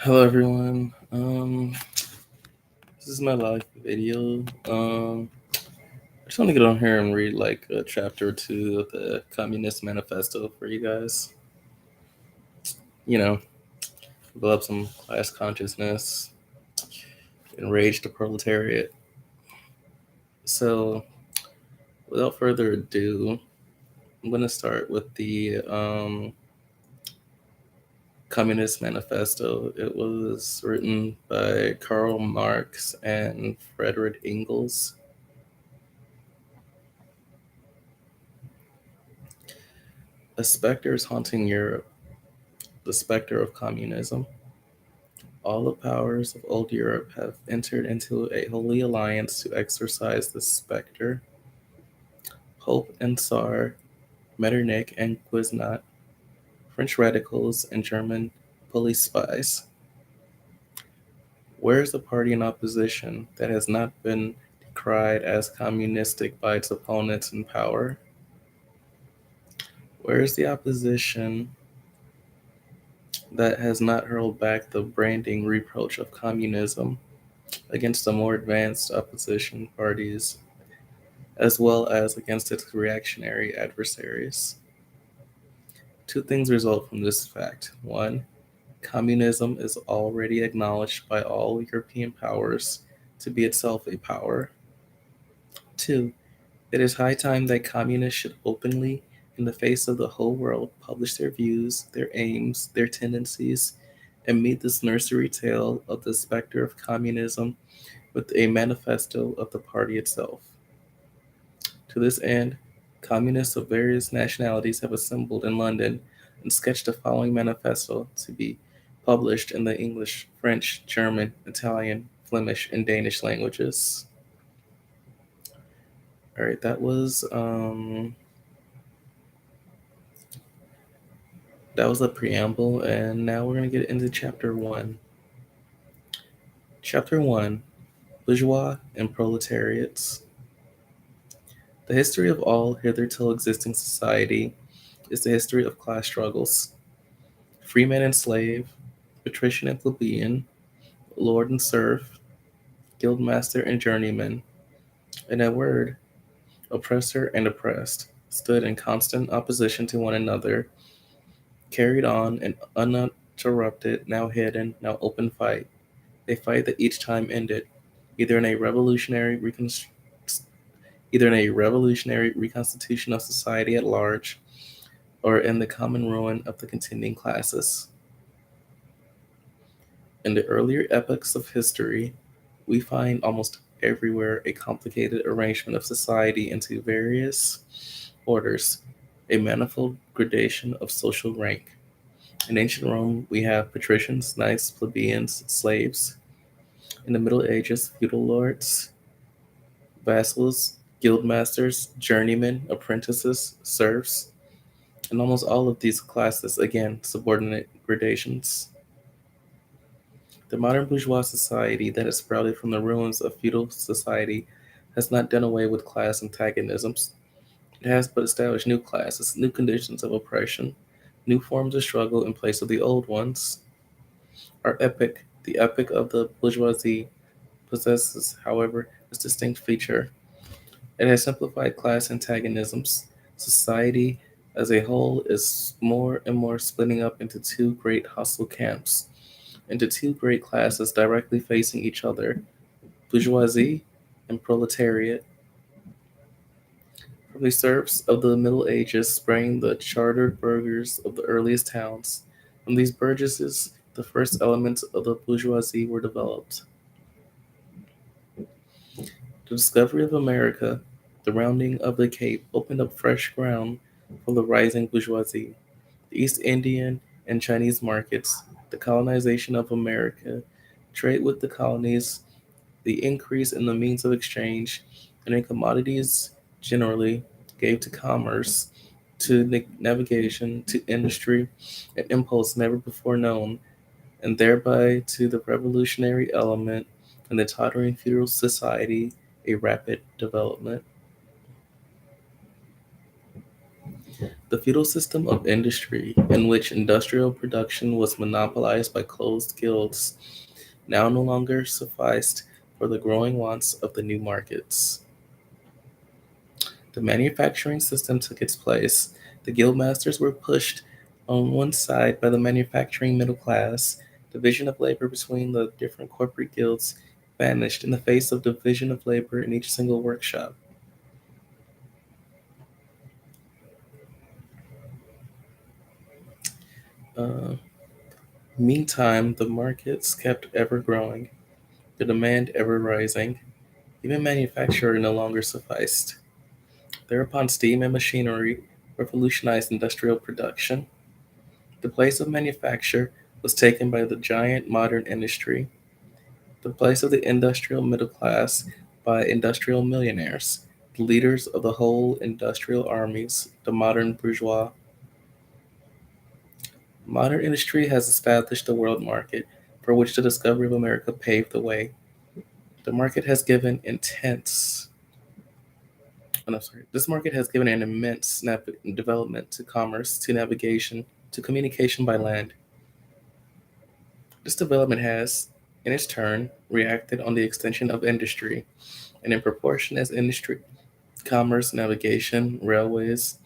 Hello everyone. This is my live video. I just want to get on here and read like a chapter or two of the Communist Manifesto for you guys. You know, develop some class consciousness, enrage the proletariat. So, without further ado, I'm going to start with the Communist Manifesto. It was written by Karl Marx and Frederick Engels. A specter is haunting Europe, the specter of communism. All the powers of old Europe have entered into a holy alliance to exorcise the specter. Pope and Tsar, Metternich and Quiznat, French radicals and German police spies. Where is the party in opposition that has not been decried as communistic by its opponents in power? Where is the opposition that has not hurled back the branding reproach of communism against the more advanced opposition parties, as well as against its reactionary adversaries? Two things result from this fact. One, communism is already acknowledged by all European powers to be itself a power. Two, it is high time that communists should openly, in the face of the whole world, publish their views, their aims, their tendencies, and meet this nursery tale of the specter of communism with a manifesto of the party itself. To this end, communists of various nationalities have assembled in London and sketched the following manifesto to be published in the English, French, German, Italian, Flemish, and Danish languages. All right, that was the preamble, and now we're gonna get into chapter one. Chapter one: Bourgeois and Proletariats. The history of all hitherto existing society is the history of class struggles. Freeman and slave, patrician and plebeian, lord and serf, guildmaster and journeyman, in a word, oppressor and oppressed, stood in constant opposition to one another, carried on an uninterrupted, now hidden, now open fight, a fight that each time ended either in a revolutionary reconstitution of society at large, or in the common ruin of the contending classes. In the earlier epochs of history, we find almost everywhere a complicated arrangement of society into various orders, a manifold gradation of social rank. In ancient Rome, we have patricians, knights, plebeians, slaves. In the Middle Ages, feudal lords, vassals, guildmasters, journeymen, apprentices, serfs, and almost all of these classes, again, subordinate gradations. The modern bourgeois society that has sprouted from the ruins of feudal society has not done away with class antagonisms. It has but established new classes, new conditions of oppression, new forms of struggle in place of the old ones. Our epic, the epic of the bourgeoisie, possesses, however, this distinct feature. It has simplified class antagonisms. Society as a whole is more and more splitting up into two great hostile camps, into two great classes directly facing each other: bourgeoisie and proletariat. From the serfs of the Middle Ages sprang the chartered burghers of the earliest towns. From these burgesses, the first elements of the bourgeoisie were developed. The discovery of America, the rounding of the Cape, opened up fresh ground for the rising bourgeoisie. The East Indian and Chinese markets, the colonization of America, trade with the colonies, the increase in the means of exchange, and in commodities generally, gave to commerce, to navigation, to industry, an impulse never before known, and thereby to the revolutionary element in the tottering feudal society a rapid development. The feudal system of industry, in which industrial production was monopolized by closed guilds, now no longer sufficed for the growing wants of the new markets. The manufacturing system took its place. The guildmasters were pushed on one side by the manufacturing middle class. Division of labor between the different corporate guilds vanished in the face of division of labor in each single workshop. Uh, Meantime, the markets kept ever growing, the demand ever rising. Even manufacture no longer sufficed. Thereupon, steam and machinery revolutionized industrial production. The place of manufacture was taken by the giant modern industry, the place of the industrial middle class by industrial millionaires, the leaders of the whole industrial armies, the modern bourgeois. Modern industry has established the world market, for which the discovery of America paved the way. The market has given intense oh, no, sorry. This market has given an immense development to commerce, to navigation, to communication by land. This development has, in its turn, reacted on the extension of industry, and in proportion as industry, commerce, navigation, railways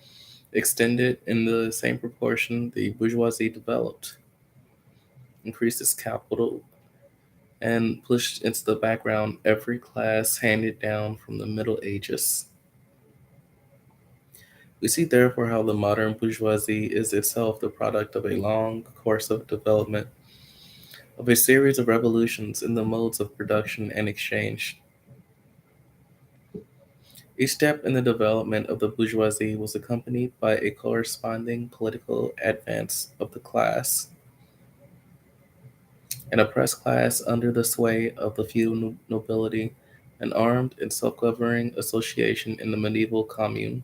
extended in the same proportion, the bourgeoisie developed, increased its capital, and pushed into the background every class handed down from the Middle Ages. We see therefore how the modern bourgeoisie is itself the product of a long course of development, of a series of revolutions in the modes of production and exchange. Each step in the development of the bourgeoisie was accompanied by a corresponding political advance of the class. An oppressed class under the sway of the feudal nobility, an armed and self-governing association in the medieval commune.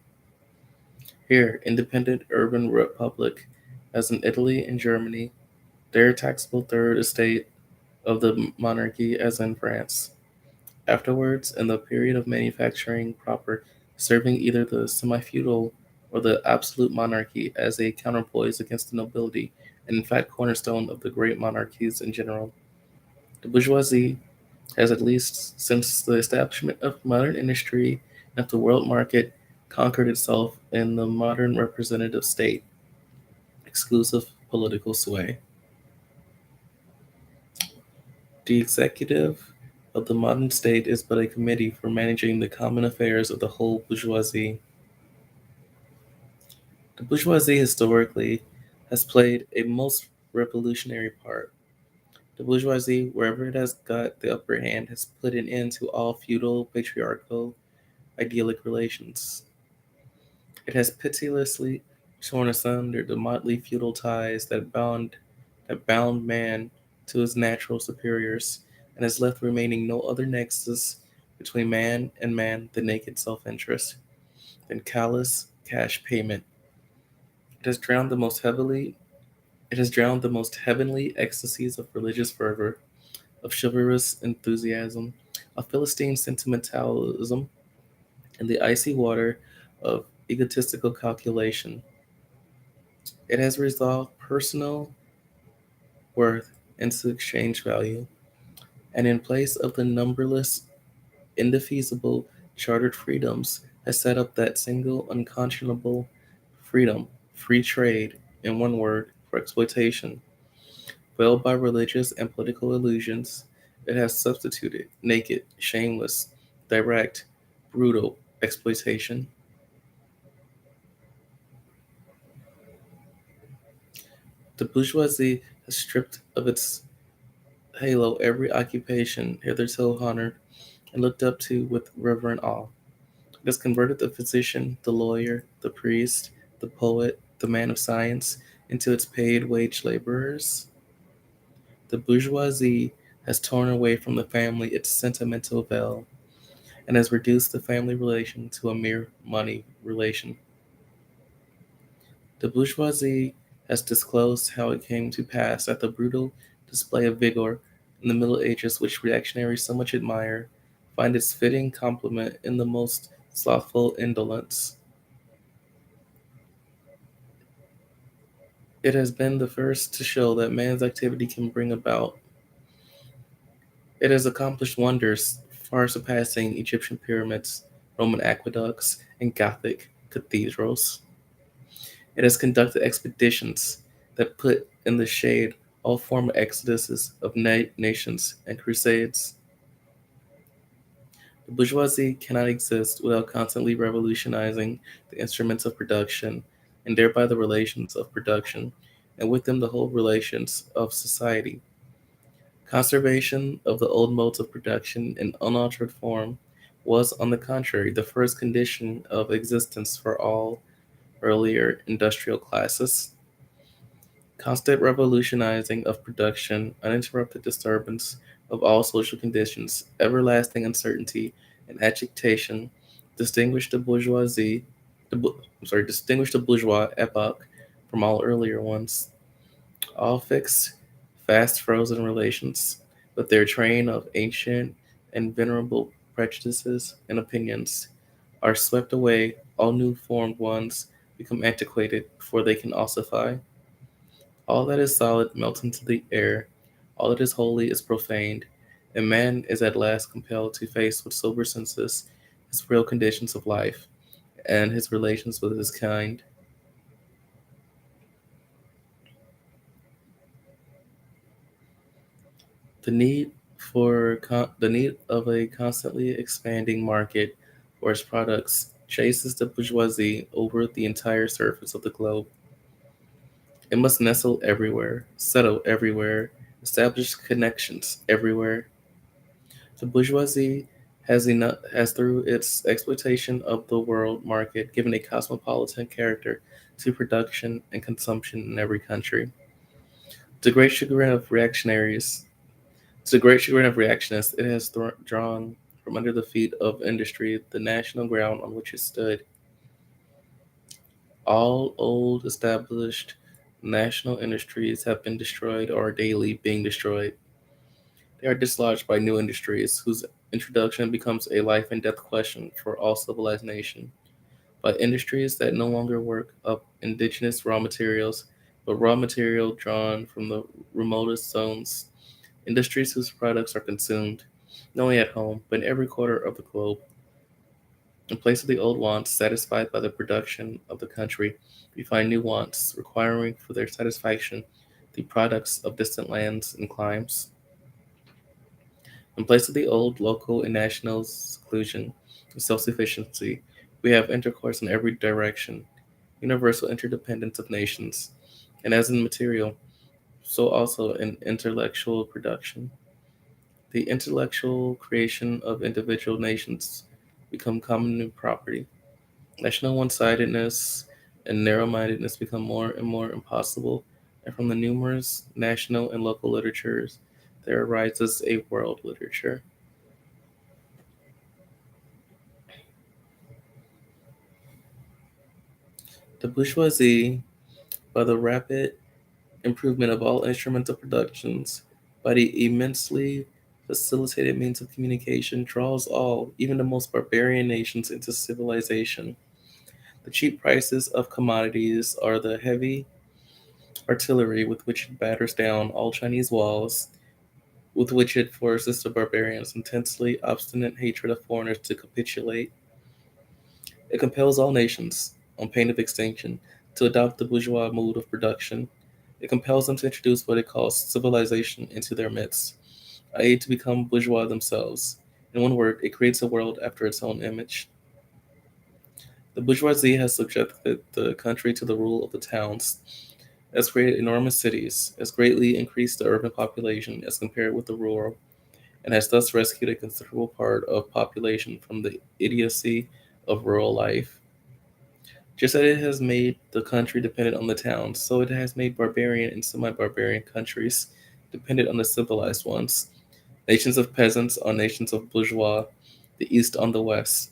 Here, independent urban republic, as in Italy and Germany, there taxable third estate of the monarchy as in France. Afterwards, in the period of manufacturing proper, serving either the semi-feudal or the absolute monarchy as a counterpoise against the nobility, and in fact cornerstone of the great monarchies in general. The bourgeoisie has, at least since the establishment of modern industry and of the world market, conquered itself in the modern representative state, exclusive political sway. The executive of the modern state is but a committee for managing the common affairs of the whole bourgeoisie. The bourgeoisie historically has played a most revolutionary part. The bourgeoisie, wherever it has got the upper hand, has put an end to all feudal, patriarchal, idyllic relations. It has pitilessly torn asunder the motley feudal ties that bound man to his natural superiors, and has left remaining no other nexus between man and man than naked self-interest, than callous cash payment. It has drowned the most heavily it has drowned the most heavenly ecstasies of religious fervor, of chivalrous enthusiasm, of Philistine sentimentalism, in the icy water of egotistical calculation. It has resolved personal worth into exchange value, and in place of the numberless, indefeasible chartered freedoms, has set up that single unconscionable freedom, free trade, in one word, for exploitation. Veiled by religious and political illusions, it has substituted naked, shameless, direct, brutal exploitation. The bourgeoisie has stripped of its halo every occupation hitherto honored and looked up to with reverent awe. It has converted the physician, the lawyer, the priest, the poet, the man of science into its paid wage laborers. The bourgeoisie has torn away from the family its sentimental veil and has reduced the family relation to a mere money relation. The bourgeoisie has disclosed how it came to pass that the brutal display of vigor in the Middle Ages, which reactionaries so much admire, find its fitting complement in the most slothful indolence. It has been the first to show that man's activity can bring about. It has accomplished wonders far surpassing Egyptian pyramids, Roman aqueducts, and Gothic cathedrals. It has conducted expeditions that put in the shade all former exoduses of nations and crusades. The bourgeoisie cannot exist without constantly revolutionizing the instruments of production, and thereby the relations of production, and with them the whole relations of society. Conservation of the old modes of production in unaltered form was, on the contrary, the first condition of existence for all earlier industrial classes. Constant revolutionizing of production, uninterrupted disturbance of all social conditions, everlasting uncertainty and agitation distinguish the bourgeoisie, distinguish the bourgeois epoch from all earlier ones. All fixed, fast frozen relations, with their train of ancient and venerable prejudices and opinions, are swept away, all new formed ones become antiquated before they can ossify. All that is solid melts into the air, all that is holy is profaned, and man is at last compelled to face with sober senses his real conditions of life and his relations with his kind. The need the need of a constantly expanding market for its products chases the bourgeoisie over the entire surface of the globe. It must nestle everywhere, settle everywhere, establish connections everywhere. The bourgeoisie has through its exploitation of the world market given a cosmopolitan character to production and consumption in every country. To the great chagrin of reactionaries, To the great chagrin of reactionists, it has drawn from under the feet of industry the national ground on which it stood. All old established national industries have been destroyed or are daily being destroyed. They are dislodged by new industries whose introduction becomes a life and death question for all civilized nations. By industries that no longer work up indigenous raw materials, but raw material drawn from the remotest zones. Industries whose products are consumed, not only at home, but in every quarter of the globe. In place of the old wants satisfied by the production of the country, we find new wants, requiring for their satisfaction the products of distant lands and climes. In place of the old local and national seclusion and self sufficiency, we have intercourse in every direction, universal interdependence of nations, and as in material, so also in intellectual production. The intellectual creation of individual nations become common new property. National one-sidedness and narrow-mindedness become more and more impossible, and from the numerous national and local literatures, there arises a world literature. The bourgeoisie, by the rapid improvement of all instruments of productions, by the immensely facilitated means of communication, draws all, even the most barbarian nations, into civilization. The cheap prices of commodities are the heavy artillery with which it batters down all Chinese walls, with which it forces the barbarians' intensely obstinate hatred of foreigners to capitulate. It compels all nations, on pain of extinction, to adopt the bourgeois mode of production. It compels them to introduce what it calls civilization into their midst, i.e., to become bourgeois themselves. In one word, it creates a world after its own image. The bourgeoisie has subjected the country to the rule of the towns, has created enormous cities, has greatly increased the urban population as compared with the rural, and has thus rescued a considerable part of population from the idiocy of rural life. Just as it has made the country dependent on the towns, so it has made barbarian and semi-barbarian countries dependent on the civilized ones. Nations of peasants on nations of bourgeois, the East on the West.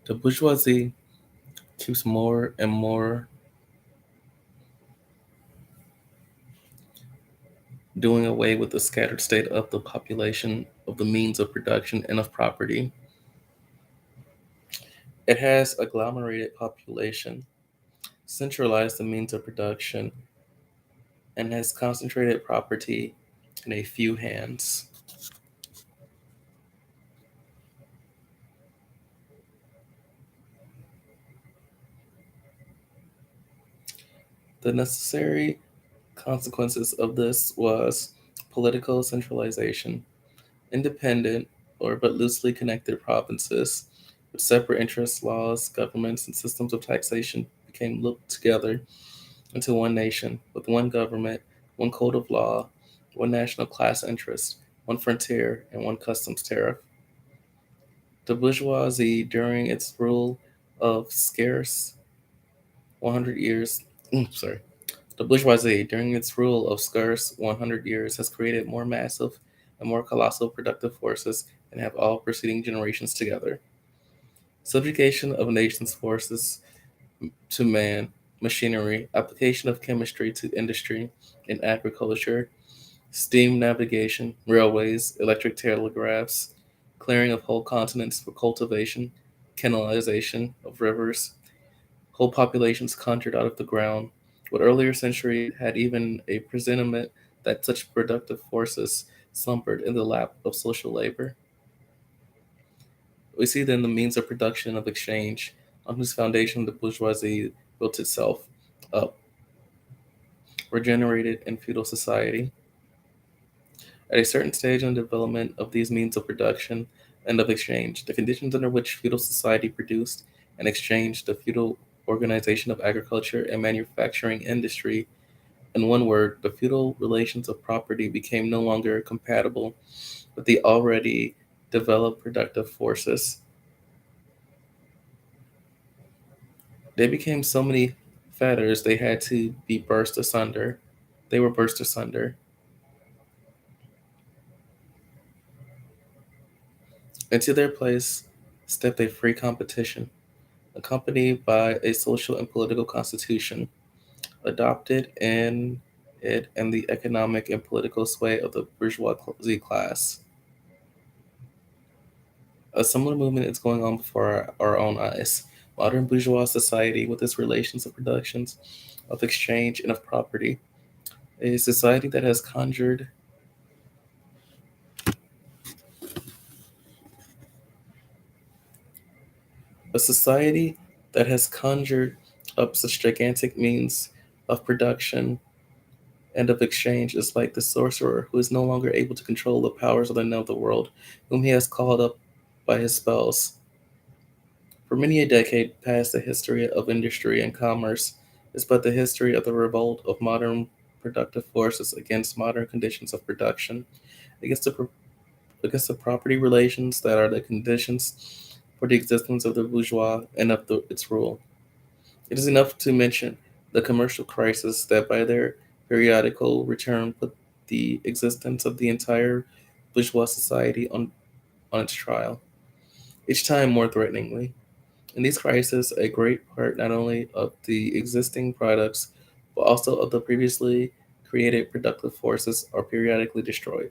The bourgeoisie keeps more and more. doing away with the scattered state of the population, of the means of production, and of property. It has agglomerated population, centralized the means of production, and has concentrated property in a few hands. The necessary consequences of this was political centralization, independent or but loosely connected provinces with separate interests, laws, governments, and systems of taxation became looped together into one nation with one government, one code of law, one national class interest, one frontier, and one customs tariff. The bourgeoisie, during its rule of scarce 100 years, sorry, the bourgeoisie, during its rule of scarce 100 years, has created more massive and more colossal productive forces than have all preceding generations together. Subjugation of nations' forces to man, machinery, application of chemistry to industry and agriculture, steam navigation, railways, electric telegraphs, clearing of whole continents for cultivation, canalization of rivers, whole populations conjured out of the ground. What earlier century had even a presentiment that such productive forces slumbered in the lap of social labor. We see then the means of production and of exchange, on whose foundation the bourgeoisie built itself up, were generated in feudal society. At a certain stage in the development of these means of production and of exchange, the conditions under which feudal society produced and exchanged the feudal organization of agriculture and manufacturing industry, in one word, the feudal relations of property became no longer compatible with the already developed productive forces. They became so many fetters they had to be burst asunder. They were burst asunder. Into their place stepped a free competition, accompanied by a social and political constitution, adopted in it and the economic and political sway of the bourgeoisie class. A similar movement is going on before our own eyes. Modern bourgeois society, with its relations of productions, of exchange, and of property, a society that has conjured a society that has conjured up such gigantic means of production and of exchange is like the sorcerer who is no longer able to control the powers of the net of the world, whom he has called up by his spells. For many a decade past, the history of industry and commerce is but the history of the revolt of modern productive forces against modern conditions of production, against against the property relations that are the conditions for the existence of the bourgeois and of its rule. It is enough to mention the commercial crisis that by their periodical return put the existence of the entire bourgeois society on its trial, each time more threateningly. In these crises, a great part not only of the existing products, but also of the previously created productive forces are periodically destroyed.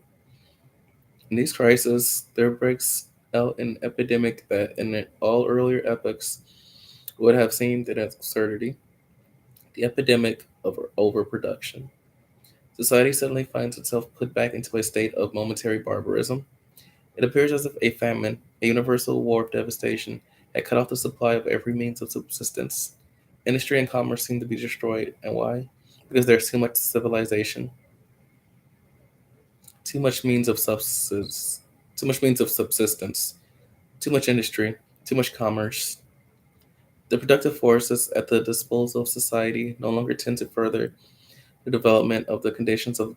In these crises, there breaks out an epidemic that in all earlier epochs would have seemed an absurdity, the epidemic of overproduction. Society suddenly finds itself put back into a state of momentary barbarism. It appears as if a famine, a universal war of devastation, had cut off the supply of every means of subsistence. Industry and commerce seem to be destroyed. And why? Because there's too much civilization, too much means of subsistence, too much means of subsistence, too much industry, too much commerce. The productive forces at the disposal of society no longer tend to further the development of the conditions of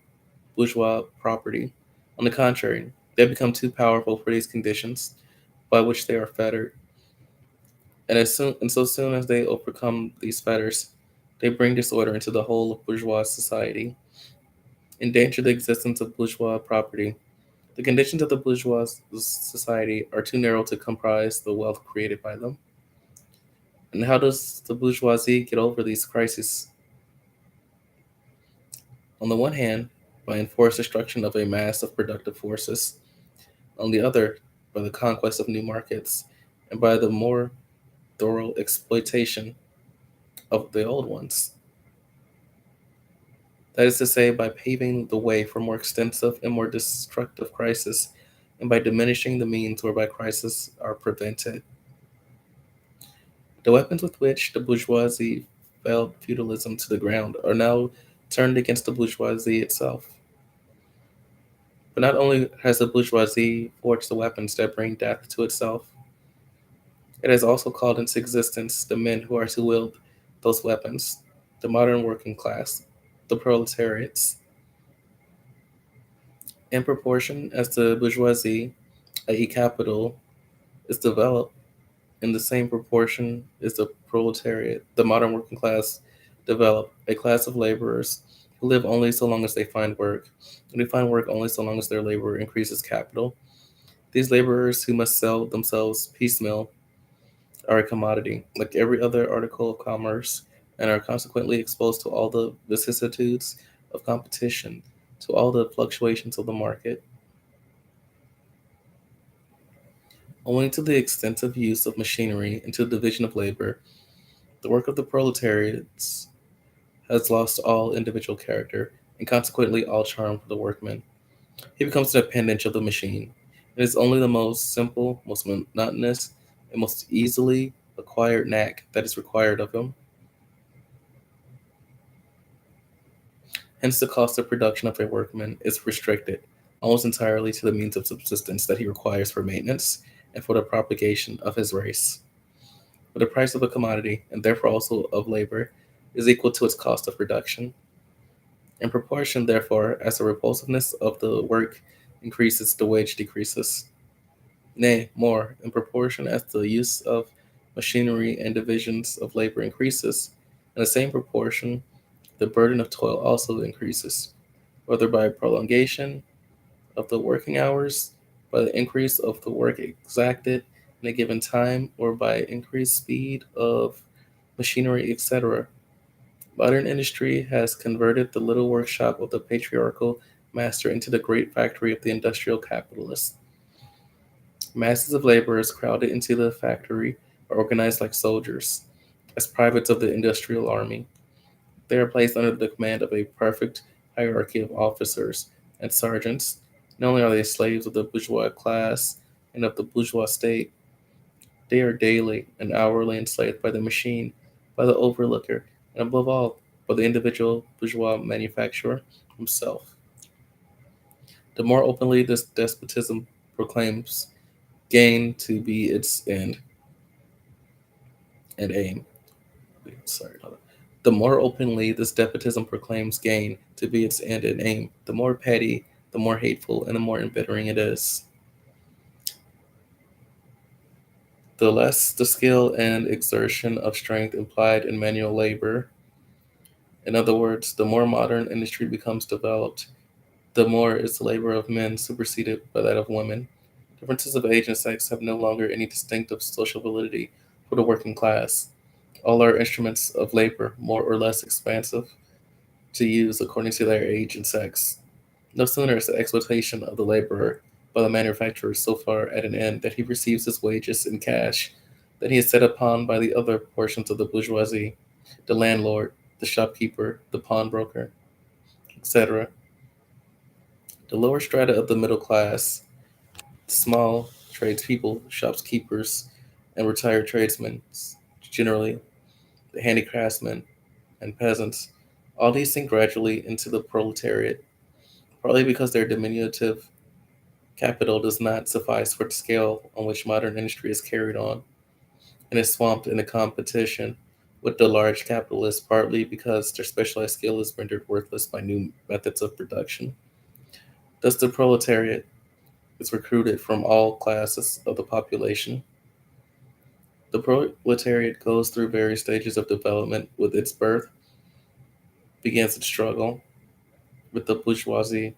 bourgeois property. On the contrary, they become too powerful for these conditions by which they are fettered. And so soon as they overcome these fetters, they bring disorder into the whole of bourgeois society, endanger the existence of bourgeois property. The conditions of the bourgeois society are too narrow to comprise the wealth created by them. And how does the bourgeoisie get over these crises? On the one hand, by enforced destruction of a mass of productive forces, on the other, by the conquest of new markets, and by the more thorough exploitation of the old ones. That is to say, by paving the way for more extensive and more destructive crises, and by diminishing the means whereby crises are prevented. The weapons with which the bourgeoisie felled feudalism to the ground are now turned against the bourgeoisie itself. But not only has the bourgeoisie forged the weapons that bring death to itself, it has also called into existence the men who are to wield those weapons, the modern working class, the proletariats. In proportion as the bourgeoisie, i.e., capital, is developed, in the same proportion is the proletariat, the modern working class, develop a class of laborers who live only so long as they find work, and who find work only so long as their labor increases capital. These laborers who must sell themselves piecemeal are a commodity, like every other article of commerce, and are consequently exposed to all the vicissitudes of competition, to all the fluctuations of the market. Owing to the extensive use of machinery and to the division of labor, the work of the proletariats has lost all individual character, and consequently all charm for the workman. He becomes an appendage of the machine. It is only the most simple, most monotonous, and most easily acquired knack that is required of him. Hence, the cost of production of a workman is restricted almost entirely to the means of subsistence that he requires for maintenance and for the propagation of his race. But the price of a commodity, and therefore also of labor, is equal to its cost of production. In proportion, therefore, as the repulsiveness of the work increases, the wage decreases. Nay, more, in proportion as the use of machinery and divisions of labor increases, in the same proportion, the burden of toil also increases, whether by prolongation of the working hours, by the increase of the work exacted in a given time, or by increased speed of machinery, etc. Modern industry has converted the little workshop of the patriarchal master into the great factory of the industrial capitalist. Masses of laborers crowded into the factory are organized like soldiers, as privates of the industrial army. They are placed under the command of a perfect hierarchy of officers and sergeants. Not only are they slaves of the bourgeois class and of the bourgeois state, they are daily and hourly enslaved by the machine, by the overlooker, and above all, by the individual bourgeois manufacturer himself. The more openly this despotism proclaims gain to be its end and aim. Sorry, hold on. The more openly this despotism proclaims gain to be its end and aim, the more petty, the more hateful, and the more embittering it is. The less the skill and exertion of strength implied in manual labor, in other words, the more modern industry becomes developed, the more is the labor of men superseded by that of women. Differences of age and sex have no longer any distinctive social validity for the working class. All are instruments of labor, more or less expansive, to use according to their age and sex. No sooner is the exploitation of the laborer by the manufacturer so far at an end that he receives his wages in cash than he is set upon by the other portions of the bourgeoisie, the landlord, the shopkeeper, the pawnbroker, etc. The lower strata of the middle class, small tradespeople, shopkeepers, and retired tradesmen, generally the handicraftsmen and peasants, all these sink gradually into the proletariat, partly because their diminutive capital does not suffice for the scale on which modern industry is carried on, and is swamped in a competition with the large capitalists, partly because their specialized skill is rendered worthless by new methods of production. Thus, the proletariat is recruited from all classes of the population. The proletariat goes through various stages of development. With its birth begins its struggle with the bourgeoisie.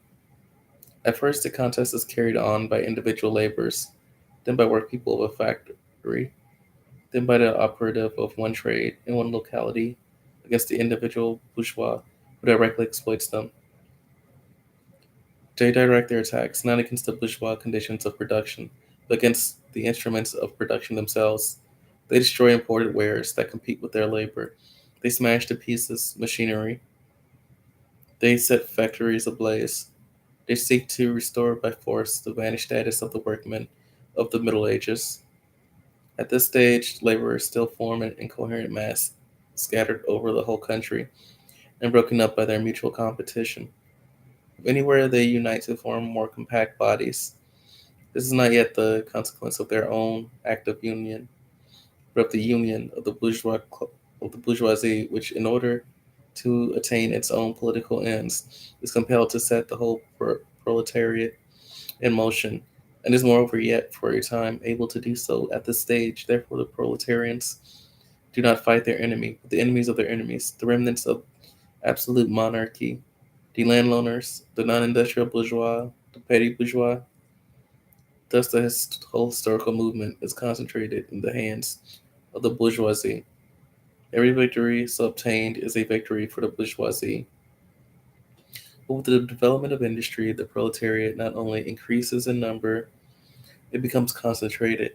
At first, the contest is carried on by individual laborers, then by workpeople of a factory, then by the operative of one trade in one locality against the individual bourgeois who directly exploits them. They direct their attacks not against the bourgeois conditions of production, but against the instruments of production themselves. They destroy imported wares that compete with their labor. They smash to pieces machinery. They set factories ablaze. They seek to restore by force the vanished status of the workmen of the Middle Ages. At this stage, laborers still form an incoherent mass, scattered over the whole country and broken up by their mutual competition. Anywhere they unite to form more compact bodies. This is not yet the consequence of their own act of union, but of the union of the bourgeoisie, which, in order to attain its own political ends, is compelled to set the whole proletariat in motion, and is moreover yet, for a time, able to do so at this stage. Therefore, the proletarians do not fight their enemy, but the enemies of their enemies, the remnants of absolute monarchy, the landowners, the non-industrial bourgeois, the petty bourgeois. Thus, the whole historical movement is concentrated in the hands of the bourgeoisie. Every victory so obtained is a victory for the bourgeoisie. But with the development of industry, the proletariat not only increases in number, it becomes concentrated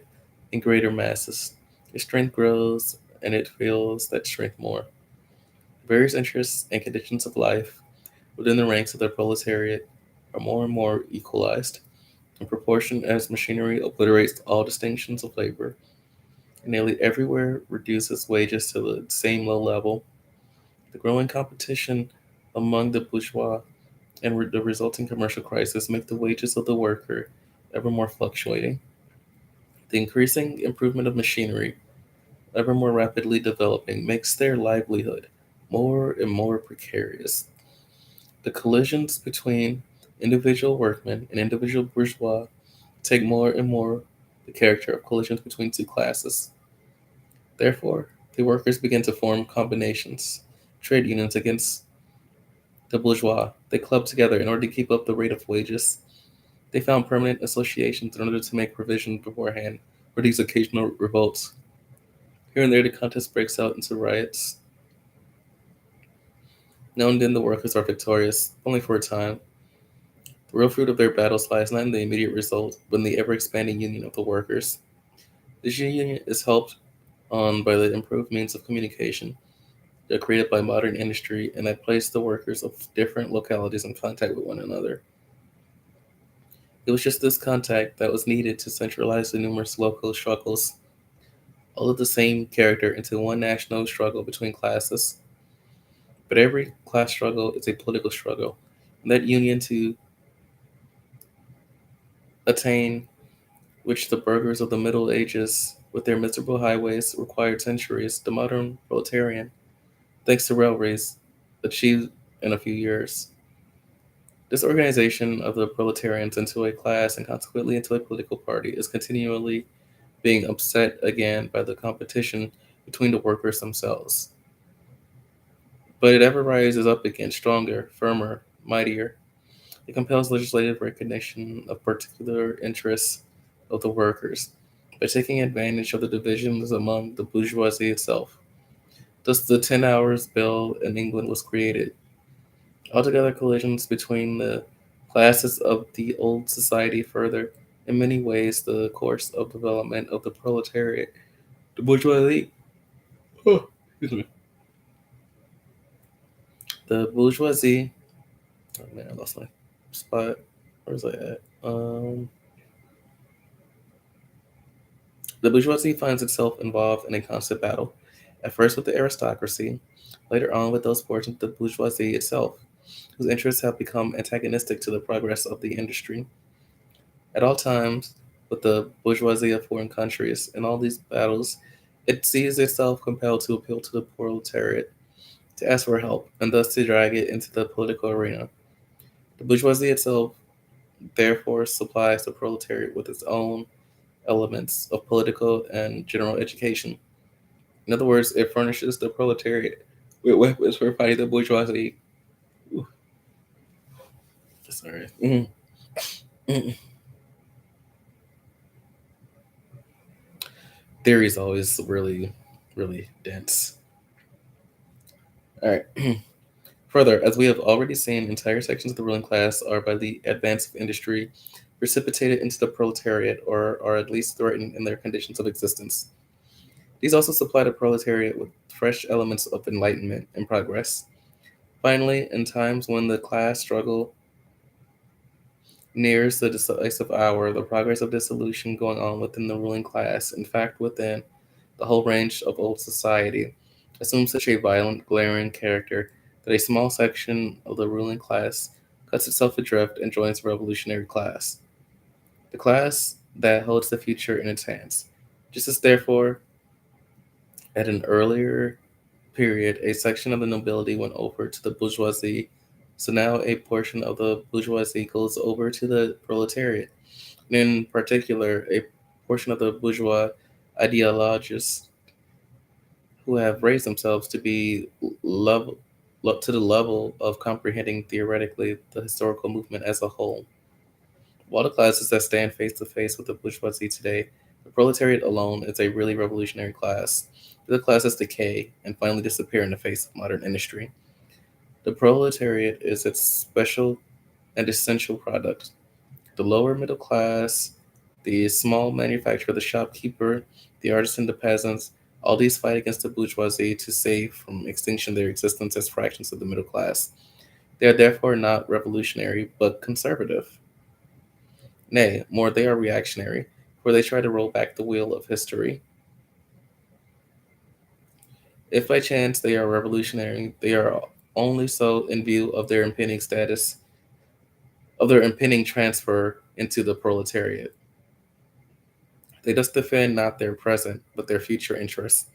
in greater masses. Its strength grows, and it feels that strength more. Various interests and conditions of life within the ranks of the proletariat are more and more equalized in proportion as machinery obliterates all distinctions of labor and nearly everywhere reduces wages to the same low level. The growing competition among the bourgeois and the resulting commercial crisis make the wages of the worker ever more fluctuating. The increasing improvement of machinery, ever more rapidly developing, makes their livelihood more and more precarious. The collisions between individual workmen and individual bourgeois take more and more the character of collisions between two classes. Therefore, the workers begin to form combinations, trade unions against the bourgeois. They club together in order to keep up the rate of wages. They found permanent associations in order to make provision beforehand for these occasional revolts. Here and there, the contest breaks out into riots. Now and then, the workers are victorious, only for a time. The real fruit of their battles lies not in the immediate result, but in the ever expanding union of the workers. This union is helped on by the improved means of communication that are created by modern industry and that place the workers of different localities in contact with one another. It was just this contact that was needed to centralize the numerous local struggles, all of the same character, into one national struggle between classes. But every class struggle is a political struggle, and that union to attain which the burghers of the Middle Ages, with their miserable highways, required centuries, the modern proletarian, thanks to railways, achieved in a few years. This organization of the proletarians into a class and consequently into a political party is continually being upset again by the competition between the workers themselves. But it ever rises up again, stronger, firmer, mightier. It compels legislative recognition of particular interests of the workers by taking advantage of the divisions among the bourgeoisie itself. Thus, the 10 hours bill in England was created. Altogether, collisions between the classes of the old society further, in many ways, the course of development of the proletariat. The bourgeoisie, oh, excuse me, the bourgeoisie, oh man, I lost my spot. Where's I at? The bourgeoisie finds itself involved in a constant battle, at first with the aristocracy, later on with those portions of the bourgeoisie itself, whose interests have become antagonistic to the progress of the industry. At all times, with the bourgeoisie of foreign countries, in all these battles, it sees itself compelled to appeal to the proletariat, to ask for help, and thus to drag it into the political arena. The bourgeoisie itself therefore supplies the proletariat with its own elements of political and general education. In other words, it furnishes the proletariat with weapons for fighting the bourgeoisie. Ooh, sorry. Mhm. Theory is always really, really dense. All right. Further, as we have already seen, entire sections of the ruling class are, by the advance of industry, precipitated into the proletariat or are at least threatened in their conditions of existence. These also supply the proletariat with fresh elements of enlightenment and progress. Finally, in times when the class struggle nears the decisive hour, the progress of dissolution going on within the ruling class, in fact within the whole range of old society, assumes such a violent, glaring character that a small section of the ruling class cuts itself adrift and joins the revolutionary class, the class that holds the future in its hands. Just as, therefore, at an earlier period, a section of the nobility went over to the bourgeoisie, so now a portion of the bourgeoisie goes over to the proletariat. And in particular, a portion of the bourgeois ideologists who have raised themselves to be level to the level of comprehending theoretically the historical movement as a whole. Of all the classes that stand face to face with the bourgeoisie today, the proletariat alone is a really revolutionary class. The classes decay and finally disappear in the face of modern industry. The proletariat is its special and essential product. The lower middle class, the small manufacturer, the shopkeeper, the artisan, the peasants, all these fight against the bourgeoisie to save from extinction their existence as fractions of the middle class. They are therefore not revolutionary, but conservative. Nay, more, they are reactionary, for they try to roll back the wheel of history. If by chance they are revolutionary, they are only so in view of their impending status, of their impending transfer into the proletariat. They thus defend not their present, but their future interests.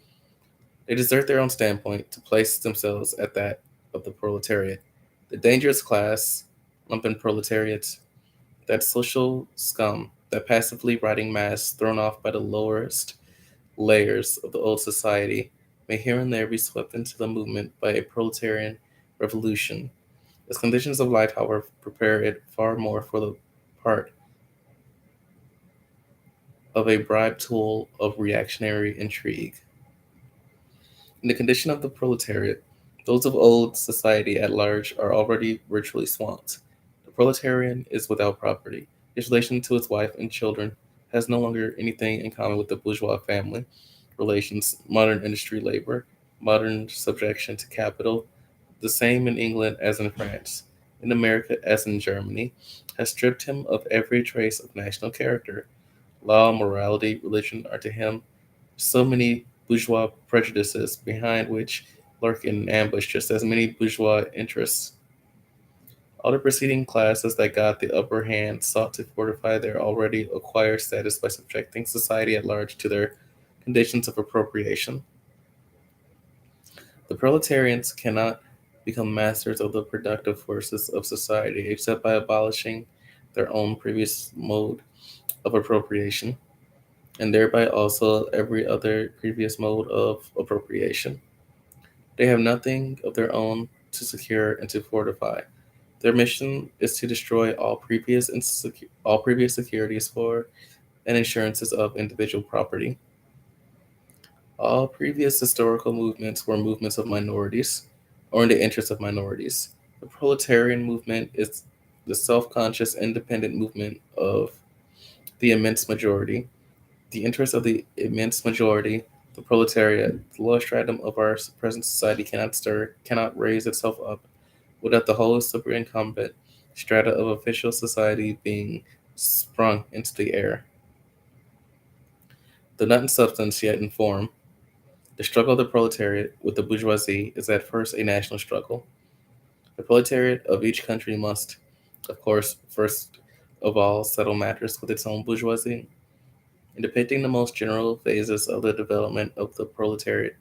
They desert their own standpoint to place themselves at that of the proletariat. The dangerous class, lumpen proletariat, that social scum, that passively rotting mass thrown off by the lowest layers of the old society, may here and there be swept into the movement by a proletarian revolution. Its conditions of life, however, prepare it far more for the part of a bribed tool of reactionary intrigue. In the condition of the proletariat, those of old society at large are already virtually swamped. The proletarian is without property. His relation to his wife and children has no longer anything in common with the bourgeois family relations, modern industry labor, modern subjection to capital, the same in England as in France, in America as in Germany, has stripped him of every trace of national character. Law, morality, religion are to him so many bourgeois prejudices behind which lurk in ambush just as many bourgeois interests. All the preceding classes that got the upper hand sought to fortify their already acquired status by subjecting society at large to their conditions of appropriation. The proletarians cannot become masters of the productive forces of society except by abolishing their own previous mode of appropriation, and thereby also every other previous mode of appropriation. They have nothing of their own to secure and to fortify. Their mission is to destroy all previous securities for and insurances of individual property. All previous historical movements were movements of minorities, or in the interest of minorities. The proletarian movement is the self-conscious, independent movement of the immense majority. The interest of the immense majority, the proletariat, the lowest stratum of our present society, cannot stir, cannot raise itself up without the whole superincumbent strata of official society being sprung into the air. Though not in substance, yet in form, the struggle of the proletariat with the bourgeoisie is at first a national struggle. The proletariat of each country must, of course, first of all settle matters with its own bourgeoisie. In depicting the most general phases of the development of the proletariat,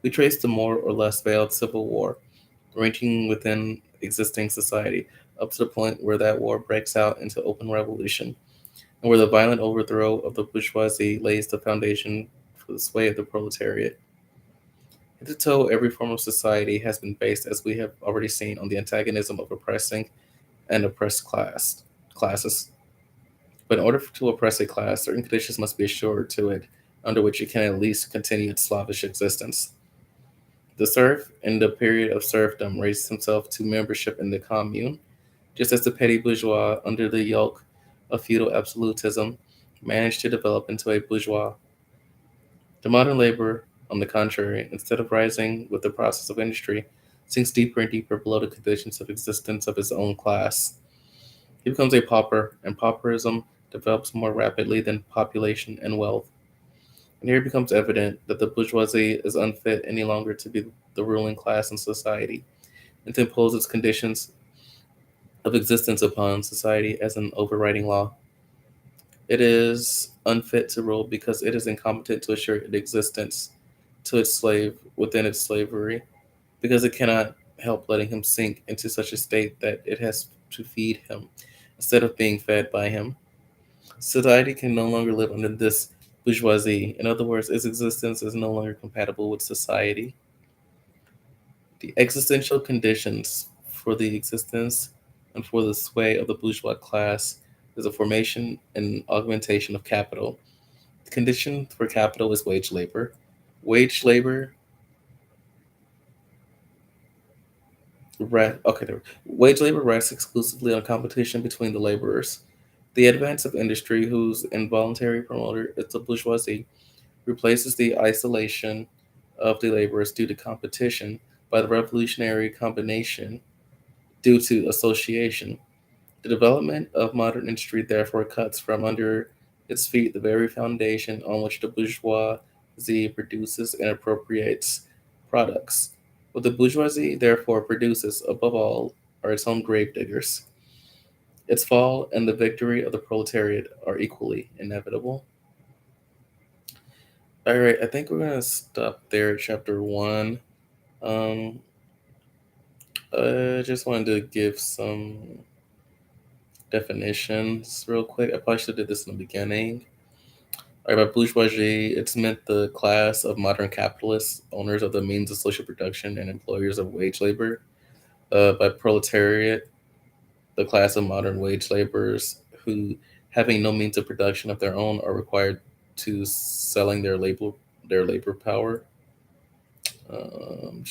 we trace the more or less veiled civil war raging within existing society up to the point where that war breaks out into open revolution, and where the violent overthrow of the bourgeoisie lays the foundation for the sway of the proletariat. Hitherto, every form of society has been based, as we have already seen, on the antagonism of oppressing and oppressed classes. But in order to oppress a class, certain conditions must be assured to it under which it can at least continue its slavish existence. The serf, in the period of serfdom, raised himself to membership in the commune, just as the petty bourgeois, under the yoke of feudal absolutism, managed to develop into a bourgeois. The modern laborer, on the contrary, instead of rising with the process of industry, sinks deeper and deeper below the conditions of existence of his own class. He becomes a pauper, and pauperism develops more rapidly than population and wealth. And here it becomes evident that the bourgeoisie is unfit any longer to be the ruling class in society, and to impose its conditions of existence upon society as an overriding law. It is unfit to rule because it is incompetent to assure its existence to its slave within its slavery, because it cannot help letting him sink into such a state that it has to feed him instead of being fed by him. Society can no longer live under this bourgeoisie. In other words, its existence is no longer compatible with society. The existential conditions for the existence and for the sway of the bourgeois class is a formation and augmentation of capital. The condition for capital is wage labor. Wage labor, wage labor rests exclusively on competition between the laborers. The advance of industry, whose involuntary promoter is the bourgeoisie, replaces the isolation of the laborers due to competition by the revolutionary combination due to association. The development of modern industry therefore cuts from under its feet the very foundation on which the bourgeoisie produces and appropriates products. What the bourgeoisie therefore produces, above all, are its own grave diggers. Its fall and the victory of the proletariat are equally inevitable. All right, I think we're gonna stop there at chapter one. Um, I just wanted to give some definitions real quick. I probably should have did this in the beginning. All right, by bourgeoisie, it's meant the class of modern capitalists, owners of the means of social production and employers of wage labor. By proletariat, the class of modern wage laborers who, having no means of production of their own, are required to selling their labor power. Um,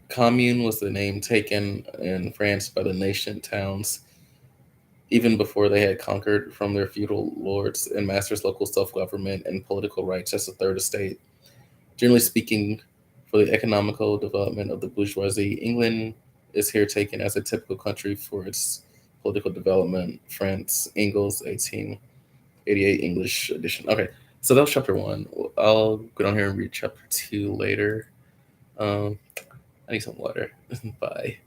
Commune was the name taken in France by the nation towns even before they had conquered from their feudal lords and masters local self government and political rights as a third estate. Generally speaking, for the economical development of the bourgeoisie, England is here taken as a typical country for its political development. France, Ingalls, 1888 English edition. Okay, so that was chapter one. I'll go down here and read chapter two later. Um, I need some water. Bye.